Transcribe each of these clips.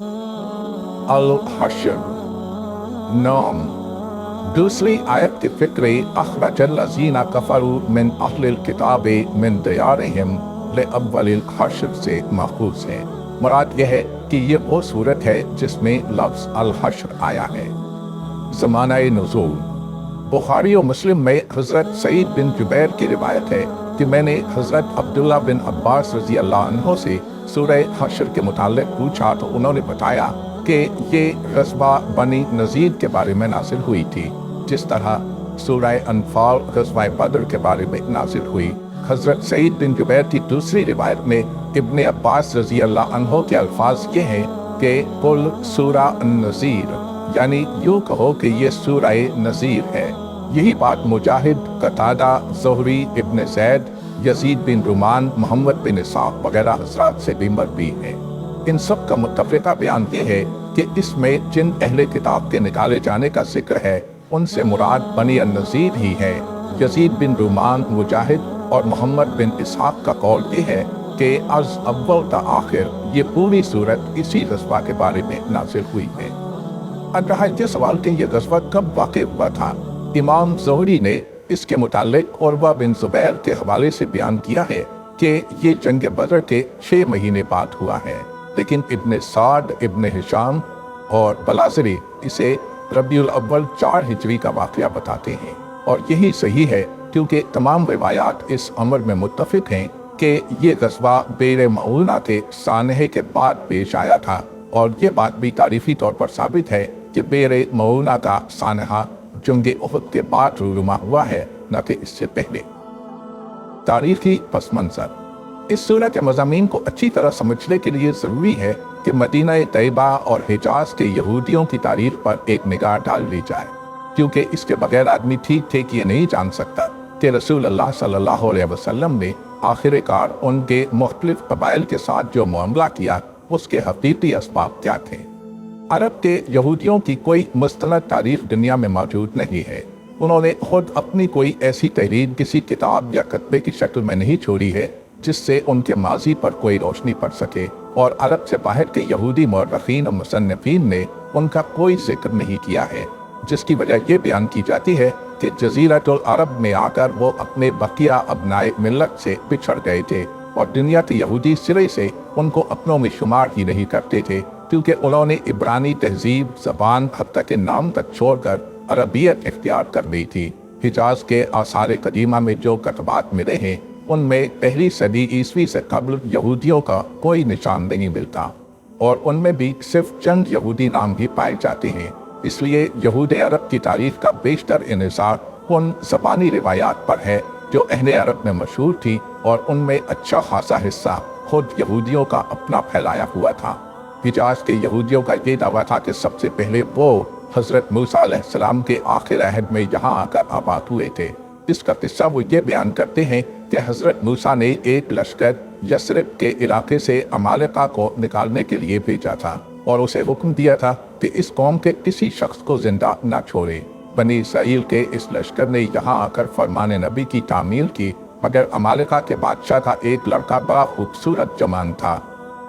الحشر نام دوسری آیت کی فکر اخرج الذین کفروا من اہل الکتاب من دیارہم لأول الحشر سے ماخوذ ہے۔ مراد یہ ہے کہ یہ وہ صورت ہے جس میں لفظ الحشر آیا ہے۔ زمانہ نزول بخاری و مسلم میں حضرت سعید بن جبیر کی روایت ہے کہ میں نے حضرت عبداللہ بن عباس رضی اللہ عنہ سے سورہ حشر کے متعلق پوچھا تو انہوں نے بتایا کہ یہ غزوہ بنی نذیر کے بارے میں نازل ہوئی تھی، جس طرح سورہ انفال غزوہ بدر کے بارے میں نازل ہوئی۔ حضرت سعید بن جبیر کی دوسری روایت میں ابن عباس رضی اللہ عنہ کے الفاظ یہ ہیں کہ قل سورہ النذیر، یعنی یوں کہو کہ یہ سورہ نذیر ہے۔ یہی بات مجاہد، قتادہ، زہری، ابن زید، یزید بن رومان، محمد بن اسحاق وغیرہ حضرات سے بھی مروی ہے۔ ان سب کا متفقہ بیان یہ ہے کہ اس میں جن اہل کتاب کے نکالے جانے کا ذکر ہے ان سے مراد بنی النذیر ہی ہے۔ یزید بن رومان، مجاہد اور محمد بن اسحاق کا قول یہ ہے کہ از اول تا آخر یہ پوری صورت اسی غزوہ کے بارے میں نازل ہوئی ہے۔ اب رہا یہ سوال کہ یہ غزوہ کب واقع ہوا تھا۔ امام زہری نے اس کے متعلق عروہ بن زبیر کے حوالے سے بیان کیا ہے کہ یہ جنگ بدر کے 6 مہینے بعد ہوا ہے، لیکن ابن سعد، ابن ہشام اور بلازری اسے ربیع الاول 4 ہجری کا واقعہ بتاتے ہیں، اور یہی صحیح ہے کیونکہ تمام روایات اس امر میں متفق ہیں کہ یہ غزوہ بئر معونہ کے سانحے کے بعد پیش آیا تھا، اور یہ بات بھی تاریخی طور پر ثابت ہے کہ بئر معونہ کا سانحہ جنگ احد کے بعد رونما ہوا ہے، نہ کہ اس سے پہلے۔ تاریخی پس منظر اس صورت کے مضامین کو اچھی طرح سمجھنے کے لیے ضروری ہے کہ مدینہ طیبہ اور حجاز کے یہودیوں کی تاریخ پر ایک نگاہ ڈال لی جائے، کیونکہ اس کے بغیر آدمی ٹھیک ٹھیک یہ نہیں جان سکتا کہ رسول اللہ صلی اللہ علیہ وسلم نے آخر کار ان کے مختلف قبائل کے ساتھ جو معاملہ کیا اس کے حقیقی اسباب کیا تھے۔ عرب کے یہودیوں کی کوئی مستند تاریخ دنیا میں موجود نہیں ہے۔ انہوں نے خود اپنی کوئی ایسی تحریر کسی کتاب یا کتبے کی شکل میں نہیں چھوڑی ہے جس سے ان کے ماضی پر کوئی روشنی پڑ سکے، اور عرب سے باہر کے یہودی مورخین اور مصنفین نے ان کا کوئی ذکر نہیں کیا ہے، جس کی وجہ یہ بیان کی جاتی ہے کہ جزیرۃ العرب میں آ کر وہ اپنے بقیہ ابنائے ملت سے بچھڑ گئے تھے، اور دنیا کے یہودی سرے سے ان کو اپنوں میں شمار ہی نہیں کرتے تھے، کیونکہ انہوں نے عبرانی تہذیب، زبان، حتیٰ کہ نام تک چھوڑ کر عربیت اختیار کر لی تھی۔ حجاز کے آثار قدیمہ میں جو کتبات ملے ہیں ان میں پہلی صدی عیسوی سے قبل یہودیوں کا کوئی نشان نہیں ملتا، اور ان میں بھی صرف چند یہودی نام ہی پائے جاتے ہیں۔ اس لیے یہود عرب کی تاریخ کا بیشتر انحصار ان زبانی روایات پر ہے جو اہل عرب میں مشہور تھی، اور ان میں اچھا خاصا حصہ خود یہودیوں کا اپنا پھیلایا ہوا تھا۔ حجاز کے یہودیوں کا یہ دعویٰ تھا کہ سب سے پہلے وہ حضرت موسیٰ علیہ السلام کے آخر عہد میں یہاں آ کر آباد ہوئے تھے۔ اس کا قصہ وہ یہ بیان کرتے ہیں کہ حضرت موسیٰ نے ایک لشکر یثرب کے علاقے سے عمالقہ کو نکالنے کے لیے بھیجا تھا، اور اسے حکم دیا تھا کہ اس قوم کے کسی شخص کو زندہ نہ چھوڑے۔ بنی اسرائیل کے اس لشکر نے یہاں آ کر فرمان نبی کی تعمیل کی، مگر عمالقہ کے بادشاہ کا ایک لڑکا بڑا خوبصورت جوان تھا،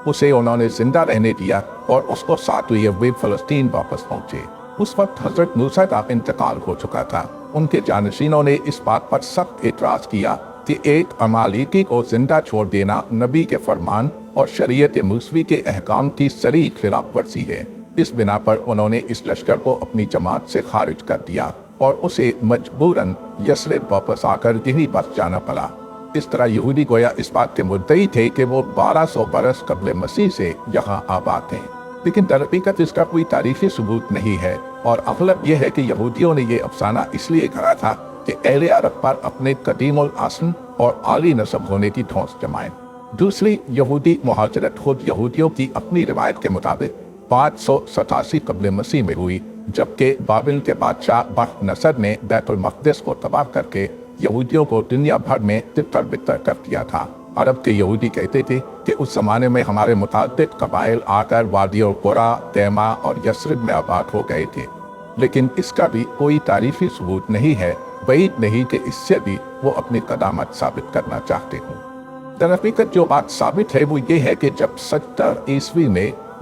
اسے انہوں نے زندہ رہنے دیا اور اس کو ساتھ لیے ہوئے فلسطین واپس پہنچے۔ اس وقت حضرت موسیٰ کا انتقال ہو چکا تھا۔ ان کے جانشینوں نے اس بات پر سخت اعتراض کیا کہ ایک عمالیقی کو زندہ چھوڑ دینا نبی کے فرمان اور شریعت موسوی کے احکام کی صریح خلاف ورزی ہے۔ اس بنا پر انہوں نے اس لشکر کو اپنی جماعت سے خارج کر دیا اور اسے مجبوراً یثرب واپس آ کر یہیں بس جانا پڑا۔ اس طرح یہودی گویا اس بات کے مدعی تھے کہ وہ 1200 برس قبل مسیح سے یہاں آباد ہیں، لیکن در حقیقت اس کا کوئی تاریخی ثبوت نہیں ہے، اور اغلب یہ ہے کہ یہودیوں نے یہ افسانہ اس لیے کہا تھا کہ اہل عرب پر اپنے قدیم الاصل اور عالی نسب ہونے کی ٹھونس جمائیں۔ دوسری یہودی مہاجرت خود یہودیوں کی اپنی روایت کے مطابق 587 قبل مسیح میں ہوئی، جبکہ بابل کے بادشاہ بخت نصر نے بیت المقدس کو تباہ کر کے یہودیوں کو دنیا بھر میں تتر بتر کر دیا تھا۔ عرب کے یہودی کہتے تھے کہ اس زمانے میں ہمارے متعدد قبائل آ کر وادی القریٰ، تیما اور یثرب میں آباد ہو گئے تھے، لیکن اس کا بھی کوئی تاریخی ثبوت نہیں ہے، بعید نہیں کہ اس سے بھی وہ اپنی قدامت ثابت کرنا چاہتے ہوں۔ در حقیقت جو بات ثابت ہے وہ یہ ہے کہ جب 70 عیسوی میں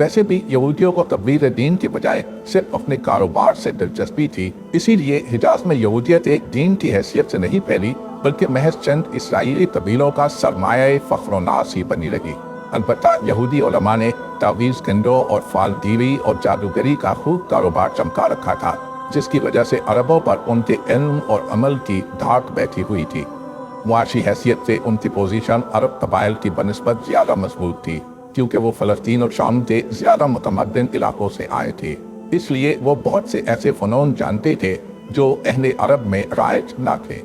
ویسے بھی یہودیوں کو تبلیغ دین کی بجائے صرف اپنے کاروبار سے دلچسپی تھی، اسی لیے حجاز میں یہودیت ایک دین کی حیثیت سے نہیں پھیلی بلکہ محض چند اسرائیلی قبیلوں کا سرمایہ فخر و ناز ہی بنی رہی۔ البتہ یہودی علماء نے تعویذ گنڈوں اور فال دیوی اور جادوگری کا خوب کاروبار چمکا رکھا تھا، جس کی وجہ سے عربوں پر ان کے علم اور عمل کی دھاک بیٹھی ہوئی تھی۔ معاشی حیثیت سے ان کی پوزیشن عرب قبائل کی بنسبت زیادہ مضبوط تھی، کیونکہ وہ فلسطین اور شام کے زیادہ متمدن علاقوں سے آئے تھے۔ اس لیے وہ بہت سے ایسے فنون جانتے تھے جو اہل عرب میں رائج نہ تھے،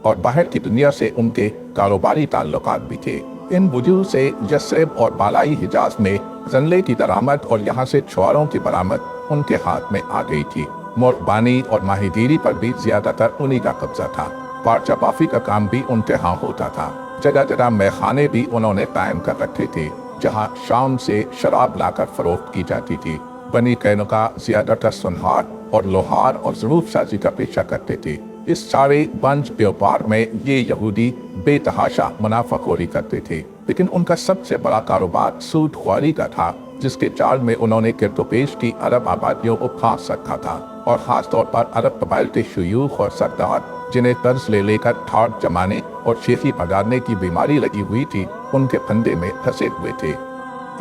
اور باہر کی دنیا سے ان کے کاروباری تعلقات بھی تھے۔ ان وجوہ سے یثرب اور بالائی حجاز میں زنلے کی درآمد اور یہاں سے چھواروں کی برآمد ان کے ہاتھ میں آ گئی تھی۔ مرغبانی اور ماہی گیری پر بھی زیادہ تر انہی کا قبضہ تھا۔ پارچہ بافی کا کام بھی ان کے ہاں ہوتا تھا۔ جگہ جگہ میخانے بھی انہوں نے قائم کر رکھے تھے، جہاں شام سے شراب لا کر فروخت کی جاتی تھی۔ بنی قینقاع زیادہ تر سنہار اور لوہار اور ظروف سازی کا پیشہ کرتے تھے۔ اس سارے بنج بیوپار میں یہ یہودی بے تحاشا منافع خوری کرتے تھے، لیکن ان کا سب سے بڑا کاروبار سود خواری کا تھا، جس کے جال میں انہوں نے گرد و پیش کی عرب آبادیوں کو پھانس رکھا تھا، اور خاص طور پر عرب قبائل کے شیوخ اور سردار جنہیں قرض لے لے کر ٹھاٹ جمانے اور شیخی پگارنے کی بیماری لگی ہوئی تھی، ان کے پھندے میں پھنسے ہوئے تھے۔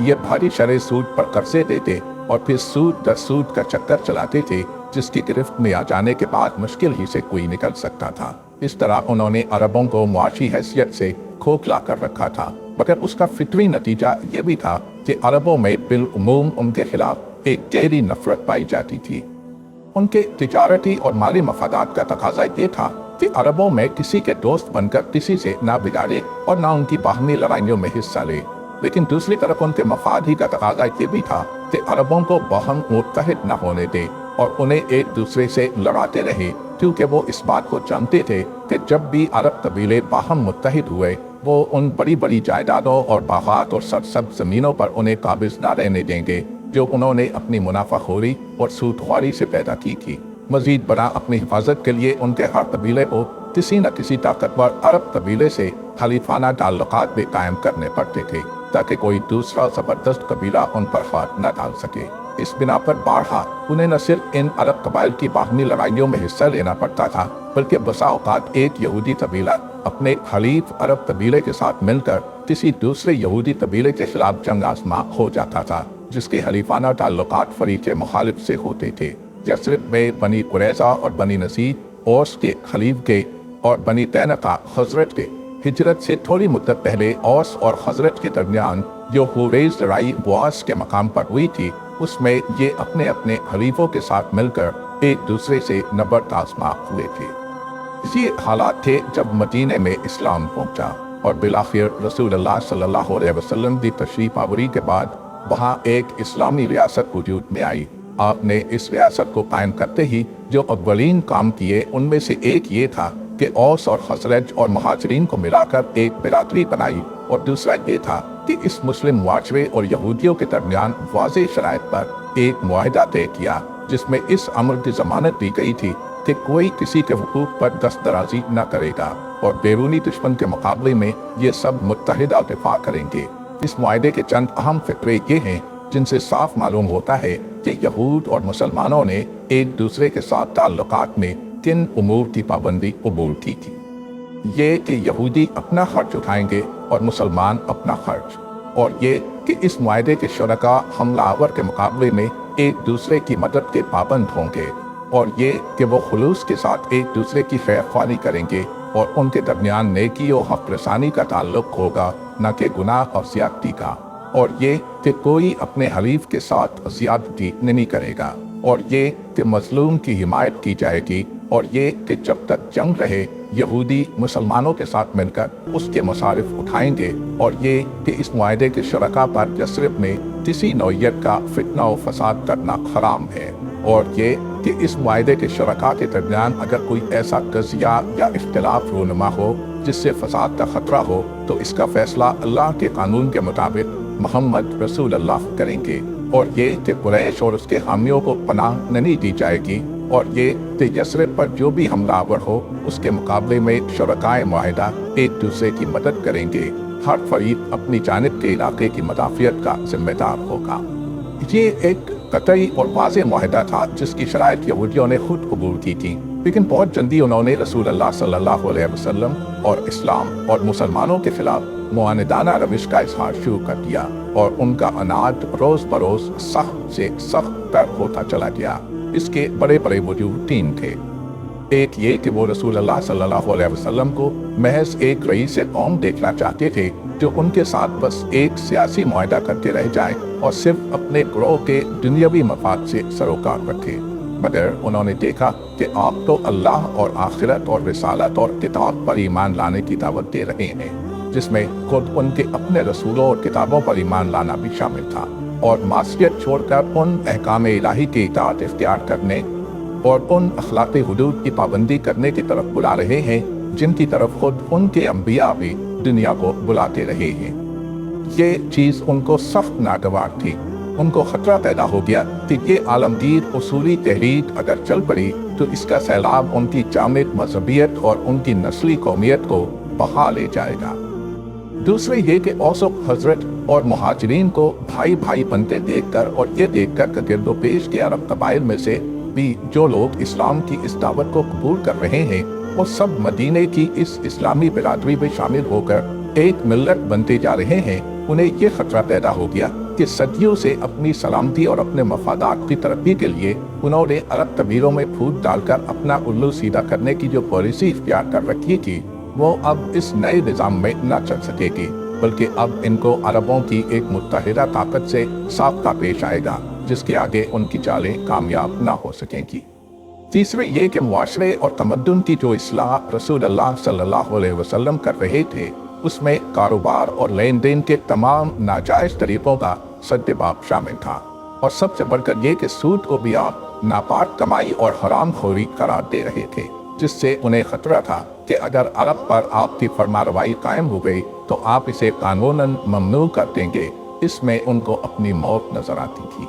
یہ بھاری شرح سود پر قرضے دیتے اور پھر سود در سود کا چکر چلاتے تھے، جس کی گرفت میں آ جانے کے بعد مشکل ہی سے کوئی نکل سکتا تھا۔ اس طرح انہوں نے عربوں کو معاشی حیثیت سے کھوکھلا کر رکھا تھا، مگر اس کا فطری نتیجہ یہ بھی تھا کہ عربوں میں بالعموم ان کے خلاف ایک گہری نفرت پائی جاتی تھی۔ ان کے تجارتی اور مالی مفادات کا تقاضا یہ تھا کہ عربوں میں کسی کے دوست بن کر کسی سے نہ بگاڑے اور نہ ان کی باہمی لڑائیوں میں حصہ لے، لیکن دوسری طرف ان کے مفاد ہی کا تقاضا یہ بھی تھا کہ عربوں کو باہم متحد نہ ہونے دے اور انہیں ایک دوسرے سے لڑاتے رہے، کیونکہ وہ اس بات کو جانتے تھے کہ جب بھی عرب قبیلے باہم متحد ہوئے، وہ ان بڑی بڑی جائیدادوں اور باغات اور سرسبز زمینوں پر انہیں قابض نہ رہنے دیں گے جو انہوں نے اپنی منافع خوری اور سود خواری سے پیدا کی تھی۔ مزید برآں اپنی حفاظت کے لیے ان کے ہر قبیلے کو کسی نہ کسی طاقتور عرب قبیلے سے حلیفانہ تعلقات بھی قائم کرنے پڑتے تھے، تاکہ کوئی دوسرا زبردست قبیلہ ان پر ہاتھ نہ ڈال سکے۔ اس بنا پر بارہا انہیں نہ صرف ان عرب قبائل کی باہمی لڑائیوں میں حصہ لینا پڑتا تھا، بلکہ بسا اوقات ایک یہودی قبیلہ اپنے حلیف عرب قبیلے کے ساتھ مل کر کسی دوسرے یہودی قبیلے کے خلاف جنگ آزما ہو جاتا تھا، جس کے حلیفانہ تعلقات فریق مخالف سے ہوتے تھے۔ یثرب میں بنی قریظہ اور بنی نذیر اوس کے خلیف کے اور بنی قینقاع خزرج کے۔ ہجرت سے تھوڑی مدت پہلے اوس اور خزرج کے درمیان جو خوریز لڑائی بواس کے مقام پر ہوئی تھی، اس میں یہ اپنے اپنے حلیفوں کے ساتھ مل کر ایک دوسرے سے نبرد آزما ہوئے تھے۔ اسی حالات تھے جب مدینے میں اسلام پہنچا اور بالآخر رسول اللہ صلی اللہ علیہ وسلم کی تشریف آوری کے بعد وہاں ایک اسلامی ریاست وجود میں آئی۔ آپ نے اس ریاست کو قائم کرتے ہی جو اولین کام کیے ان میں سے ایک یہ تھا کہ اوس اور خزرج اور مہاجرین کو ملا کر ایک برادری بنائی، اور دوسرا یہ تھا کہ اس مسلم معاشرے اور یہودیوں کے درمیان واضح شرائط پر ایک معاہدہ طے کیا، جس میں اس امر کی ضمانت دی گئی تھی کہ کوئی کسی کے حقوق پر دست درازی نہ کرے گا اور بیرونی دشمن کے مقابلے میں یہ سب متحدہ دفاع کریں گے۔ اس معاہدے کے چند اہم فقرے یہ ہیں جن سے صاف معلوم ہوتا ہے کہ یہود اور مسلمانوں نے ایک دوسرے کے ساتھ تعلقات میں کن امور کی پابندی قبول کی تھی۔ یہ کہ یہودی اپنا خرچ اٹھائیں گے اور مسلمان اپنا خرچ، اور یہ کہ اس معاہدے کے شرکاء حملہ آور کے مقابلے میں ایک دوسرے کی مدد کے پابند ہوں گے، اور یہ کہ وہ خلوص کے ساتھ ایک دوسرے کی خیر خواہی کریں گے اور ان کے درمیان نیکی و حق رسانی کا تعلق ہوگا، نہ کہ گناہ اور زیادتی کا، اور یہ کہ کوئی اپنے حلیف کے ساتھ زیادتی نہیں کرے گا، اور یہ کہ مظلوم کی حمایت کی جائے گی، اور یہ کہ جب تک جنگ رہے یہودی مسلمانوں کے ساتھ مل کر اس کے مصارف اٹھائیں گے، اور یہ کہ اس معاہدے کے شرکاء پر یثرب میں کسی نوعیت کا فتنہ و فساد کرنا حرام ہے، اور یہ کہ اس معاہدے کے شرکاء کے درمیان اگر کوئی ایسا قضیہ یا اختلاف رونما ہو جس سے فساد کا خطرہ ہو تو اس کا فیصلہ اللہ کے قانون کے مطابق محمد رسول اللہ کریں گے، اور یہ کہ قریش اور اس کے حامیوں کو پناہ نہیں دی جائے گی، اور یہ کہ یثرب پر جو بھی حملہ آور ہو اس کے مقابلے میں شرکائے معاہدہ ایک دوسرے کی مدد کریں گے۔ ہر فریق اپنی جانب کے علاقے کی مدافعت کا ذمہ دار ہوگا۔ یہ ایک قطعی اور واضح معاہدہ تھا جس کی شرائط یہودیوں نے خود قبول کی تھی، لیکن بہت جلدی انہوں نے رسول اللہ صلی اللہ علیہ وسلم اور اسلام اور مسلمانوں کے خلاف معاندانہ روش کا اظہار شروع کر دیا، اور ان کا عناد روز بروز سخت سے سخت تر ہوتا چلا گیا۔ اس کے بڑے بڑے وجوہ تین تھے۔ ایک یہ کہ وہ رسول اللہ صلی اللہ علیہ وسلم کو محض ایک رئیس قوم دیکھنا چاہتے تھے جو ان کے ساتھ بس ایک سیاسی معاہدہ کرتے رہ جائے اور صرف اپنے گروہ کے دنیاوی مفاد سے سروکار رکھے، مگر انہوں نے دیکھا کہ آپ تو اللہ اور آخرت اور رسالت اور کتاب پر ایمان لانے کی دعوت دے رہے ہیں، جس میں خود ان کے اپنے رسولوں اور کتابوں پر ایمان لانا بھی شامل تھا، اور معصیت چھوڑ کر ان احکام الہی کی اطاعت اختیار کرنے اور ان اخلاقی حدود کی پابندی کرنے کی طرف بلا رہے ہیں جن کی طرف خود ان کے انبیاء بھی دنیا کو بلاتے رہے ہیں۔ یہ چیز ان کو سخت ناگوار تھی۔ ان کو خطرہ پیدا ہو گیا کہ یہ عالمگیر اصولی تحریک اگر چل پڑی تو اس کا سیلاب ان کی جامد مذہبیت اور ان کی نسلی قومیت کو بہا لے جائے گا۔ دوسرے یہ کہ اوس و خزرج اور مہاجرین کو بھائی بھائی بنتے دیکھ کر اور یہ دیکھ کر کہ گرد و پیش کے عرب قبائل میں سے بھی جو لوگ اسلام کی اس دعوت کو قبول کر رہے ہیں وہ سب مدینے کی اس اسلامی برادری میں شامل ہو کر ایک ملت بنتے جا رہے ہیں، انہیں یہ خطرہ پیدا ہو گیا کہ صدیوں سے اپنی سلامتی اور اپنے مفادات کی ترقی کے لیے انہوں نے عرب قبیلوں میں پھوٹ ڈال کر اپنا الو سیدھا کرنے کی جو پالیسی اختیار کر رکھی تھی وہ اب اس نئے نظام میں نہ چل سکے گی، بلکہ اب ان کو عربوں کی ایک متحدہ طاقت سے سابقہ پیش آئے گا جس کے آگے ان کی چالیں کامیاب نہ ہو سکیں گی۔ تیسرے یہ کہ معاشرے اور تمدن کی جو اصلاح رسول اللہ صلی اللہ علیہ وسلم کر رہے تھے اس میں کاروبار اور لین دین کے تمام ناجائز طریقوں کا سد باب شامل تھا، اور سب سے بڑھ کر یہ کہ سود کو بھی آپ ناپاک کمائی اور حرام خوری قرار دے رہے تھے، جس سے انہیں خطرہ تھا کہ اگر عرب پر آپ کی فرمانروائی قائم ہو گئی تو آپ اسے قانوناً ممنوع کر دیں گے۔ اس میں ان کو اپنی موت نظر آتی تھی۔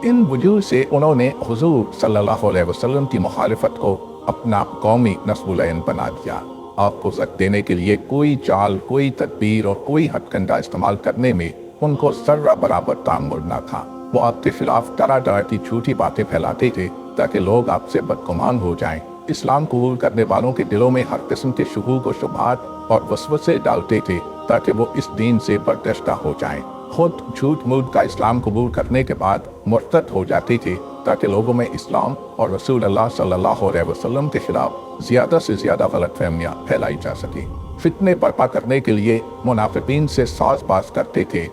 ان وجوہ سے انہوں نے حضور صلی اللہ علیہ وسلم کی مخالفت کو اپنا قومی نصب العین بنا دیا۔ آپ کو زد دینے کے لیے کوئی چال، کوئی تدبیر اور کوئی ہتھ کنڈا استعمال کرنے میں ان کو ذرہ برابر تعمل نہ تھا۔ وہ آپ کے خلاف طرح طرح کی جھوٹی باتیں پھیلاتے تھے تاکہ لوگ آپ سے بدگمان ہو جائیں۔ اسلام قبول کرنے والوں کے دلوں میں ہر قسم کے شکوک و شبہات اور وسوسے ڈالتے تھے تاکہ وہ اس دین سے برگشتہ ہو جائیں۔ خود جھوٹ موٹ کا اسلام قبول کرنے کے بعد مرتد ہو جاتے تھے تاکہ لوگوں میں اسلام اور رسول اللہ صلی اللہ علیہ وسلم کے خلاف زیادہ سے زیادہ غلط فہمیاں پھیلائی جا سکیں۔ فتنے برپا کرنے کے لیے منافقین سے ساز باز کرتے تھے،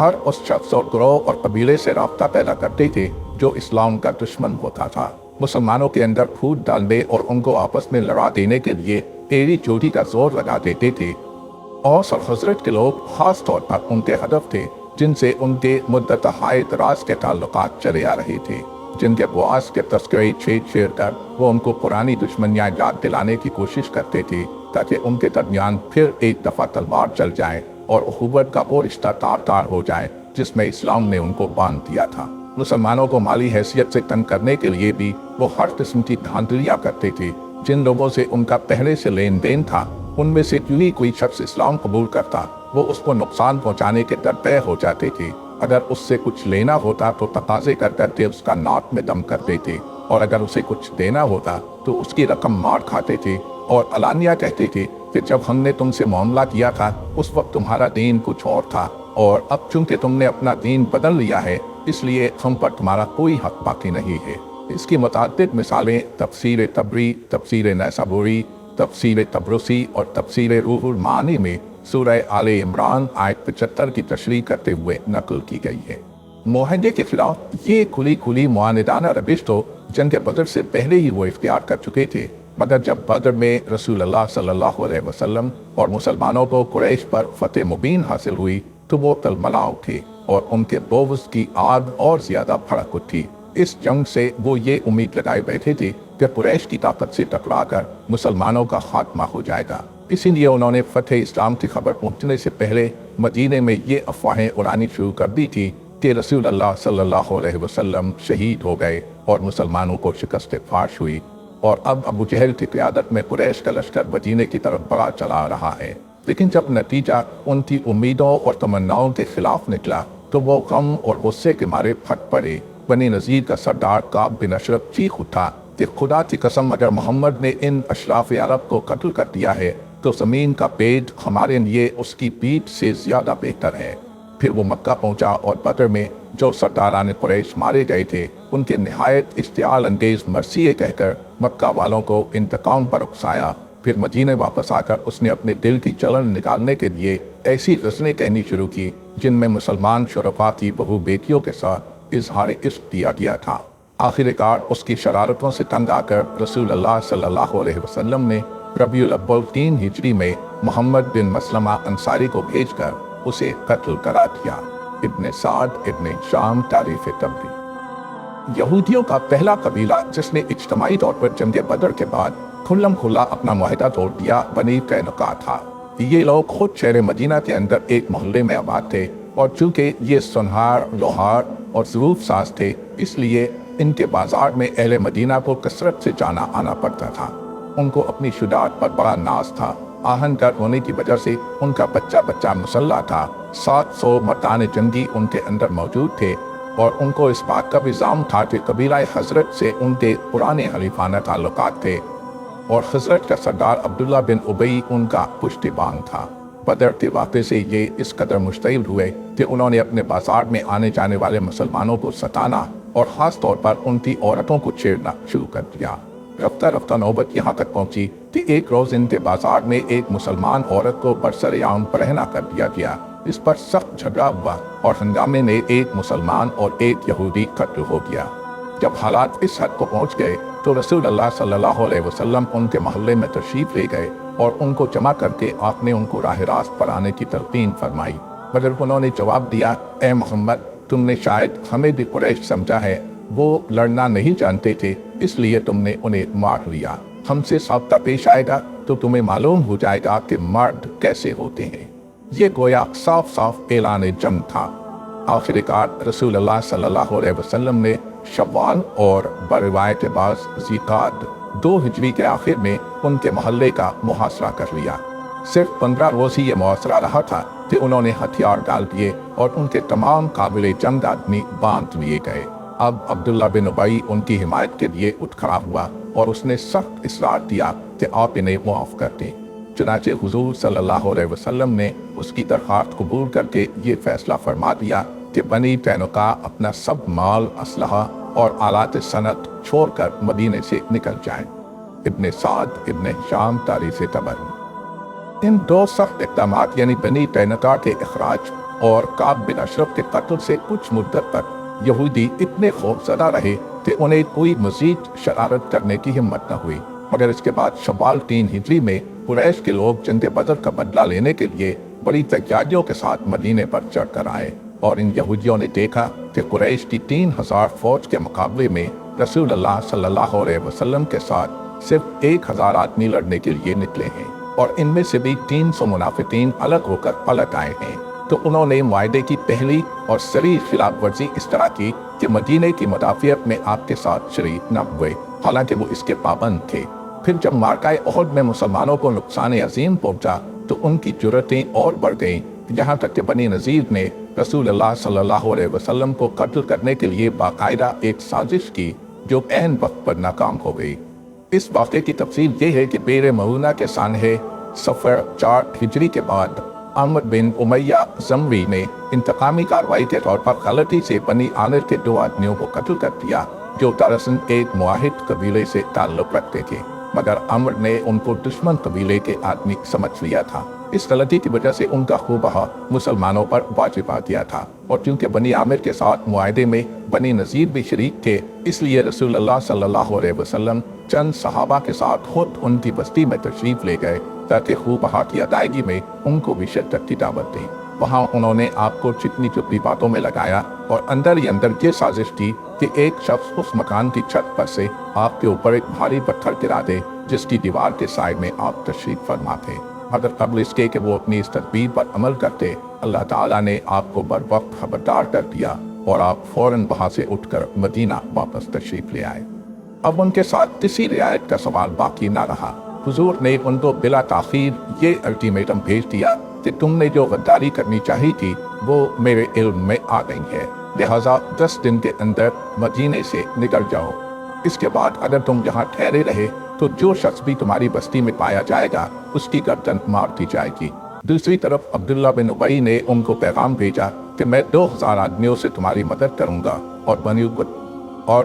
ہر اس شخص اور گروہ اور قبیلے سے رابطہ پیدا کرتے تھے جو اسلام کا دشمن ہوتا تھا۔ مسلمانوں کے اندر پھوٹ ڈالنے اور ان کو آپس میں لڑا دینے کے لیے ایڑی چوٹی کا زور لگا دیتے تھے۔ اوس اور خزرج کے لوگ خاص طور پر ان کے ہدف تھے جن سے ان کے مدتہائے دراز کے تعلقات چلے آ رہے تھے، جن کے بواس کے تذکرے چھیڑ کر وہ ان کو پرانی دشمنیاں یاد دلانے کی کوشش کرتے تھے تاکہ ان کے درمیان پھر ایک دفعہ تلوار چل جائے اور اخوت کا وہ رشتہ تار ہو جائے جس میں اسلام نے ان کو باندھ دیا تھا۔ مسلمانوں کو مالی حیثیت سے تنگ کرنے کے لیے بھی وہ ہر قسم کی دھاندلیاں کرتے تھے۔ جن لوگوں سے ان کا پہلے سے لین دین تھا ان میں سے جو ہی کوئی شخص اسلام قبول کرتا وہ اس کو نقصان پہنچانے کے درپے ہو جاتے تھے۔ اگر اس سے کچھ لینا ہوتا تو تقاضے کر کرتے اس کا ناک میں دم کر دیتے، اور اگر اسے کچھ دینا ہوتا تو اس کی رقم مار کھاتے تھے اور علانیہ کہتے تھے کہ جب ہم نے تم سے معاملہ کیا تھا اس وقت تمہارا دین کچھ اور تھا، اور اب چونکہ تم نے اپنا دین بدل لیا ہے اس لیے ہم پر تمہارا کوئی حق باقی نہیں ہے۔ اس کی متعدد مثالیں تفسیر طبری، تفسیر نیسابوری، تفسیر تبرسی اور تفسیر روح المعانی میں سورہ آل عمران آیت 75 کی تشریح کرتے ہوئے نقل کی گئی ہے۔ معاہدے کے خلاف یہ کھلی معاندانہ روش تو جنگ بدر سے پہلے ہی وہ اختیار کر چکے تھے، مگر جب بدر میں رسول اللہ صلی اللہ علیہ وسلم اور مسلمانوں کو قریش پر فتح مبین حاصل ہوئی تو وہ تلملا اٹھے اور ان کے بغض کی آگ اور زیادہ بھڑک اٹھی۔ اس جنگ سے وہ یہ امید لگائے بیٹھے تھے کہ قریش کی طاقت سے ٹکرا کر مسلمانوں کا خاتمہ ہو جائے گا۔ اسی لیے انہوں نے فتح اسلام کی خبر پہنچنے سے پہلے مدینے میں یہ افواہیں اڑانی شروع کر دی تھی کہ رسول اللہ صلی اللہ علیہ وسلم شہید ہو گئے اور مسلمانوں کو شکست فاش ہوئی، اور اب ابو جہل کی قیادت میں قریش کا لشکر مدینے کی طرف بڑا چلا رہا ہے۔ لیکن جب نتیجہ ان کی امیدوں اور تمناؤں کے خلاف نکلا تو وہ غم اور غصے کے مارے پھٹ پڑے۔ بنی نذیر کا سردار کعب بن اشرف چیخ اٹھا کہ خدا کی قسم اگر محمد نے ان اشراف عرب کو قتل کر دیا ہے تو زمین کا پیٹ ہمارے لیے اس کی پیٹھ سے زیادہ بہتر ہے۔ پھر وہ مکہ پہنچا اور بدر میں جو سرداران قریش مارے گئے تھے ان کے نہایت اشتعال انگیز مرثیے کہہ کر مکہ والوں کو انتقام پر اکسایا۔ پھر مدینے واپس آ کر اس نے اپنے دل کی جلن نکالنے کے لیے ایسی غزلیں کہنی شروع کی جن میں مسلمان شرفاء کی بہو بیٹیوں کے ساتھ اظہار عشق کیا گیا تھا۔ آخر کار اس کی شرارتوں سے تنگ آ کر رسول اللہ صلی اللہ علیہ وسلم نے ربیع الاول 3 ہجری میں محمد بن مسلمہ انصاری کو بھیج کر اسے قتل کرا دیا۔ ابن سعد ابن شام تاریخ تبری۔ یہودیوں کا پہلا قبیلہ جس نے اجتماعی طور پر جنگ بدر کے بعد کھلم کھلا اپنا معاہدہ توڑ دیا بنی قینقاع تھا۔ یہ لوگ خود شہر مدینہ کے اندر ایک محلے میں آباد تھے اور چونکہ یہ سنہار، لوہار اور ظروف ساز تھے اس لیے ان کے بازار میں اہل مدینہ کو کثرت سے جانا آنا پڑتا تھا۔ ان کو اپنی شجاعت پر بڑا ناز تھا۔ آہن گر ہونے کی وجہ سے ان کا بچہ مسلح تھا۔ 700 مردان جنگی ان کے اندر موجود تھے اور ان کو اس بات کا بھی ذام تھا کہ قبیلہ حضرت سے ان کے پرانے حلیفانہ تعلقات تھے اور حضرت کا سردار عبداللہ بن ابی ان کا پشتیبان تھا۔ بدر کے واقعے سے یہ اس قدر مشتعل ہوئے کہ انہوں نے اپنے بازار میں آنے جانے والے مسلمانوں کو ستانا اور خاص طور پر ان کی عورتوں کو چھیڑنا شروع کر دیا۔ رفتہ رفتہ نوبت یہاں تک پہنچی کہ ایک روز ان کے بازار میں ایک مسلمان عورت کو برسر عام برہنہ کر دیا گیا۔ اس پر سخت جھگڑا ہوا اور ہنگامے میں ایک مسلمان اور ایک یہودی قتل ہو گیا۔ جب حالات اس حد کو پہنچ گئے تو رسول اللہ صلی اللہ علیہ وسلم ان کے محلے میں تشریف لے گئے اور ان کو جمع کر کے آپ نے ان کو راہ راست پر آنے کی تلقین فرمائی، مگر انہوں نے جواب دیا، اے محمد، تم نے شاید ہمیں بھی قریش سمجھا ہے، وہ لڑنا نہیں جانتے تھے اس لیے تم نے انہیں مار لیا۔ ہم سے سابقہ پیش آئے گا تو تمہیں معلوم ہو جائے گا کہ مرد کیسے ہوتے ہیں۔ یہ گویا صاف صاف اعلان جنگ تھا۔ آخر کار رسول اللہ صلی اللہ علیہ وسلم نے شوال اور بروایت بعض ذیقعد 2 ہجری کے آخر میں ان کے محلے کا محاصرہ کر لیا۔ صرف 15 روز ہی یہ محاصرہ رہا تھا کہ انہوں نے ہتھیار ڈال دیے اور ان کے تمام قابل جنگ آدمی باندھ لیے گئے۔ اب عبداللہ بن ابی ان کی حمایت کے لیے اٹھ کھڑا ہوا اور اس نے سخت اصرار کیا کہ آپ انہیں معاف کر دیں۔ چنانچہ حضور صلی اللہ علیہ وسلم نے اس کی درخواست قبول کر کے یہ فیصلہ فرما دیا کہ بنی قینقاع اپنا سب مال، اسلحہ اور آلات صنعت چھوڑ کر مدینے سے نکل جائیں۔ ابن سعد ابن شام تاریخ تبری۔ ان 2 سخت اقدامات یعنی بنی قینقاع کے اخراج اور کعب بن اشرف کے قتل سے کچھ مدت تک یہودی اتنے خوفزدہ رہے کہ انہیں کوئی مزید شرارت کرنے کی ہمت نہ ہوئی، مگر اس کے بعد شوال 3 ہجری میں قریش کے لوگ جنگ بدر کا بدلہ لینے کے لیے بڑی تیاریوں کے ساتھ مدینے پر چڑھ کر آئے اور ان یہودیوں نے دیکھا کہ قریش کی 3000 فوج کے مقابلے میں رسول اللہ صلی اللہ علیہ وسلم کے ساتھ صرف 1000 آدمی لڑنے کے لیے نکلے ہیں اور ان میں سے بھی 300 منافقین الگ ہو کر پلٹ آئے ہیں۔ تو انہوں نے معاہدے کی پہلی اور صریح خلاف ورزی اس طرح کی کہ مدینے کی مدافعت میں آپ کے ساتھ شریک نہ ہوئے، حالانکہ وہ اس کے پابند تھے۔ پھر جب معرکہ احد میں مسلمانوں کو نقصان عظیم پہنچا تو ان کی جرأتیں اور بڑھ گئیں، یہاں تک کہ بنی نذیر نے رسول اللہ صلی اللہ علیہ وسلم کو قتل کرنے کے لیے باقاعدہ ایک سازش کی جو عین وقت پر ناکام ہو گئی۔ اس واقعے کی تفصیل یہ ہے کہ بئر معونہ کے سانحے صفر 4 ہجری کے بعد عمرو بن امیہ زمری نے انتقامی کارروائی کے طور پر غلطی سے بنی عامر کے 2 آدمیوں کو قتل کر دیا جو دراصل ایک معاہد قبیلے سے تعلق رکھتے تھے، مگر عمرو نے ان کو دشمن قبیلے کے آدمی سمجھ لیا تھا۔ اس غلطی کی وجہ سے ان کا خون بہا مسلمانوں پر واجب آ گیا تھا، اور چونکہ بنی عامر کے ساتھ معاہدے میں بنی نذیر بھی شریک تھے اس لیے رسول اللہ صلی اللہ علیہ وسلم چند صحابہ کے ساتھ خود ان کی بستی میں تشریف لے گئے تاکہ خون بہا کی ادائیگی میں ان کو بھی شدت کی دعوت دیں۔ وہاں انہوں نے آپ کو چکنی چپڑی باتوں میں لگایا اور اندر ہی اندر یہ سازش کی کہ ایک شخص اس مکان کی چھت پر سے آپ کے اوپر ایک بھاری پتھر گرا دے جس کی دیوار کے سائے میں آپ تشریف فرما تھے، مگر قبل اس کے کہ وہ اپنی اس تدبیر پر عمل کرتے اللہ تعالیٰ نے آپ کو بر وقت خبردار کر دیا اور آپ فوراً وہاں سے اٹھ کر مدینہ واپس تشریف لے آئے۔ اب ان کے ساتھ کسی رعایت کا سوال باقی نہ رہا۔ حضور نے ان کو بلا تاخیر یہ الٹیمیٹم بھیج دیا کہ تم نے جو غداری کرنی چاہی تھی وہ میرے علم میں آ گئی ہے، لہذا 10 دن کے اندر مدینے سے نکل جاؤ۔ اس کے بعد اگر تم یہاں ٹھہرے رہے تو جو شخص بھی تمہاری بستی میں پایا جائے گا اس کی گردن مار دی جائے گی۔ دوسری طرف عبداللہ بن ابی نے ان کو پیغام بھیجا کہ میں 2000 آدمیوں سے تمہاری مدد کروں گا اور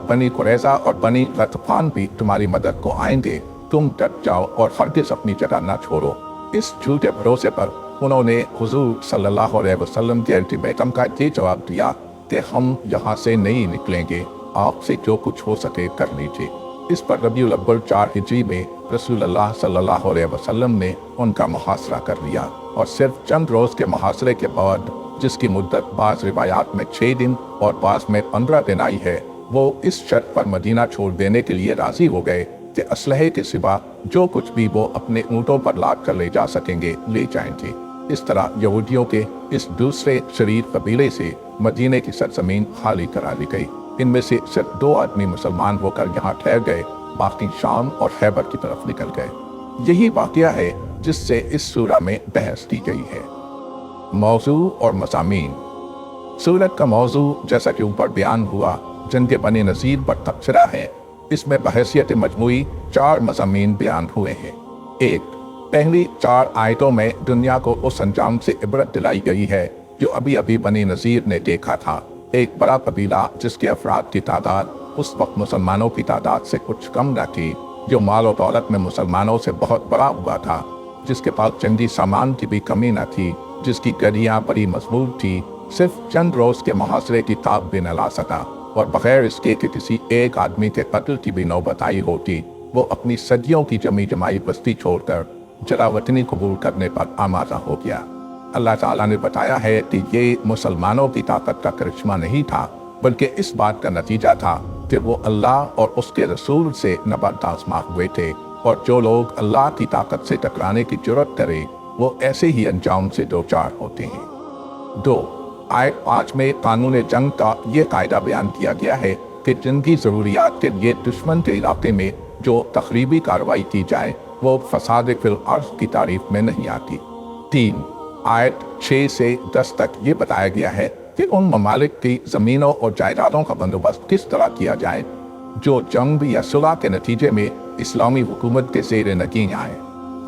بنی قریظہ اور بنی غطفان بھی تمہاری مدد کو آئیں گے، تم ڈٹ جاؤ اور ہرگز اپنی جگہ نہ چھوڑو۔ اس جھوٹے بھروسے پر انہوں نے حضور صلی اللہ علیہ وسلم کے الٹیمیٹم کا یہ جواب دیا کہ ہم یہاں سے نہیں نکلیں گے، آپ سے جو کچھ ہو سکے کر لیجیے۔ اس پر ربیع الاول 4 ہجری میں رسول اللہ صلی اللہ علیہ وسلم نے ان کا محاصرہ کر لیا، اور صرف چند روز کے محاصرے کے بعد، جس کی مدت بعض روایات میں 6 دن اور بعض میں 15 دن آئی ہے، وہ اس شرط پر مدینہ چھوڑ دینے کے لیے راضی ہو گئے کہ اسلحے کے سوا جو کچھ بھی وہ اپنے اونٹوں پر لاد کر لے جا سکیں گے لے جائیں گے۔ اس طرح یہودیوں کے اس دوسرے شریر قبیلے سے مدینے کی سرزمین خالی کرا لی گئی۔ ان میں سے صرف 2 آدمی مسلمان ہو کر یہاں ٹھہر گئے، باقی شام اور خیبر کی طرف نکل گئے۔ یہی واقعہ ہے جس سے اس سورہ میں بحث کی گئی ہے۔ موضوع اور مضامین۔ سورت کا موضوع جیسا کہ اوپر بیان ہوا جنگ بنی نذیر پر تبصرہ ہے۔ اس میں بحیثیت مجموعی 4 مضامین بیان ہوئے ہیں۔ 1، پہلی 4 آیتوں میں دنیا کو اس انجام سے عبرت دلائی گئی ہے جو ابھی ابھی بنی نذیر نے دیکھا تھا۔ ایک بڑا قبیلہ جس کے افراد کی تعداد اس وقت مسلمانوں کی تعداد سے کچھ کم نہ تھی، جو مال و دولت میں مسلمانوں سے بہت بڑا ہوا تھا، جس کے پاس جنگی سامان کی بھی کمی نہ تھی، جس کی گڑیاں بڑی مضبوط تھی، صرف چند روز کے محاصرے کی تاب بھی نہ لا سکا، اور بغیر اس کے کہ کسی ایک آدمی کے قتل کی بھی نوبت آئی ہوتی، وہ اپنی صدیوں کی جمی جمائی بستی چھوڑ کر جلا وطنی قبول کرنے پر آمادہ ہو گیا۔ اللہ تعالیٰ نے بتایا ہے کہ یہ مسلمانوں کی طاقت کا کرشمہ نہیں تھا، بلکہ اس بات کا نتیجہ تھا کہ وہ اللہ اور اس کے رسول سے نبرد آزما ہوئے تھے، اور جو لوگ اللہ کی طاقت سے ٹکرانے کی جرأت کرے وہ ایسے ہی انجام سے دوچار ہوتے ہیں۔ 2، آیت 5 میں قانون جنگ کا یہ قاعدہ بیان کیا گیا ہے کہ جنگی ضروریات کے لیے دشمن کے علاقے میں جو تخریبی کارروائی کی جائے وہ فساد فی الارض کی تعریف میں نہیں آتی۔ 3، آیت 6 سے 10 تک یہ بتایا گیا ہے کہ ان ممالک کی زمینوں اور جائیدادوں کا بندوبست کس طرح کیا جائے جو جنگ یا صلح کے نتیجے میں اسلامی حکومت کے زیر نگین آئے۔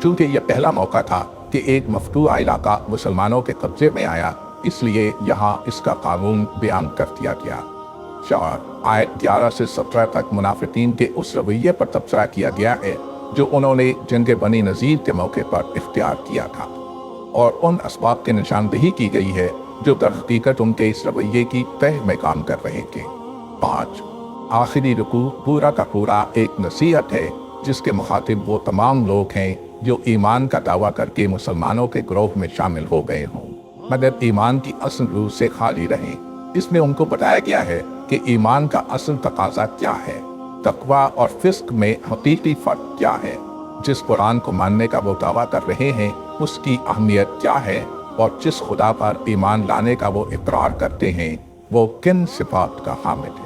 چونکہ یہ پہلا موقع تھا کہ ایک مفتوحہ علاقہ مسلمانوں کے قبضے میں آیا، اس لیے یہاں اس کا قانون بیان کر دیا گیا۔ 4، آیت 11 سے 17 تک منافقین کے اس رویے پر تبصرہ کیا گیا ہے جو انہوں نے جنگ بنی نذیر کے موقع پر اختیار کیا تھا، اور ان اسباب کی نشاندہی کی گئی ہے جو در حقیقت ان کے اس رویے کی تہ میں کام کر رہے تھے۔ 5، آخری رکوع پورا کا پورا ایک نصیحت ہے جس کے مخاطب وہ تمام لوگ ہیں جو ایمان کا دعویٰ کر کے مسلمانوں کے گروہ میں شامل ہو گئے ہوں مگر ایمان کی اصل روح سے خالی رہیں۔ اس میں ان کو بتایا گیا ہے کہ ایمان کا اصل تقاضا کیا ہے، تقوی اور فسق میں حقیقی فرق کیا ہے، جس قرآن کو ماننے کا وہ دعویٰ کر رہے ہیں اس کی اہمیت کیا ہے، اور جس خدا پر ایمان لانے کا وہ اقرار کرتے ہیں وہ کن صفات کا حامل ہے۔